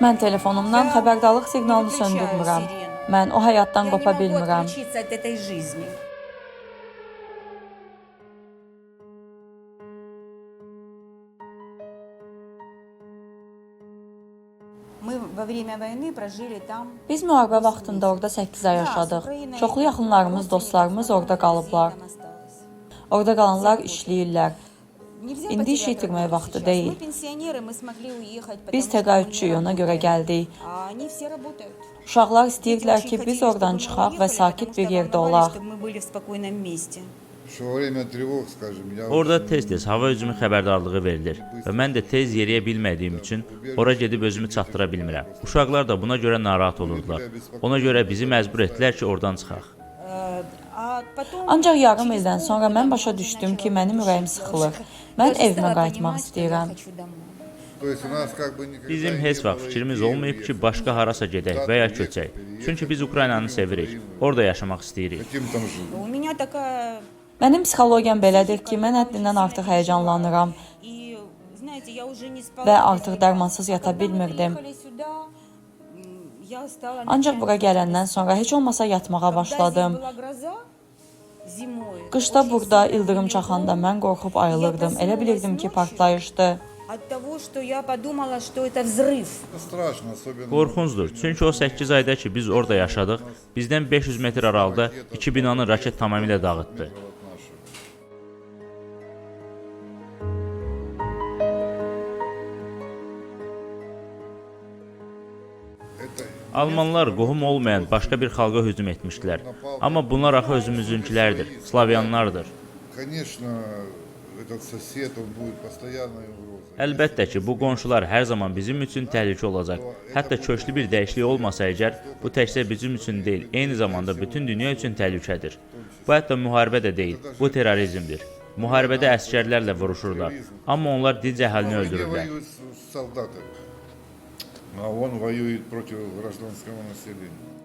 Mən telefonumdan xəbərdarlıq siqnalını söndürmürəm. Mən o həyatdan qopa bilmirəm. Biz müharibə vaxtında orada 8 ay yaşadıq. Çoxlu yaxınlarımız, dostlarımız orada qalıblar. Orada qalanlar işləyirlər. İndi iş itirmək vaxtı deyil. Biz təqaüdçüyük, ona görə gəldik. Uşaqlar istəyirdilər ki, biz oradan çıxaq və sakit bir yerdə olaq. Orada tez-tez hava hücumu xəbərdarlığı verilir və mən də tez yeriyə bilmədiyim üçün ora gedib özümü çatdıra bilmirəm. Uşaqlar da buna görə narahat olurdular. Ona görə bizi məcbur etdilər ki, oradan çıxaq. Ancaq yarım ildən sonra mən başa düşdüm ki, mənim ürəyim sıxılır. Mən evimə qayıtmaq istəyirəm. Bizim heç vaxt fikrimiz olmayıb ki, başqa harasa gedək və ya köçək. Çünki biz Ukraynanı sevirik, orada yaşamaq istəyirik. Mənim psixologiyam belədir ki, mən həddindən artıq həyəcanlanıram və artıq dərmansız yata bilmirdim. Ancaq bura gələndən sonra heç olmasa yatmağa başladım. Qışda burada ildırım çaxanda mən qorxub ayılırdım. Elə bilirdim ki, partlayışdır. Qorxuncdur, çünki o 8 ayda ki, biz orada yaşadıq, bizdən 500 metr aralıda 2 binanı raket tamamilə dağıtdı. Almanlar qohum olmayan başqa bir xalqa hücum etmişdilər. Amma bunlar axı özümüzünkilərdir, Slavyanlardır. Əlbəttə ki, bu qonşular hər zaman bizim üçün təhlükə olacaq. Hətta köklü bir dəyişiklik olmasa əgər, bu təkcə bizim üçün deyil, eyni zamanda bütün dünya üçün təhlükədir. Bu hətta müharibə də deyil, bu terrorizmdir. Müharibədə əsgərlərlə vuruşurlar, amma onlar dinc əhalini öldürürlər. А он воюет против гражданского населения.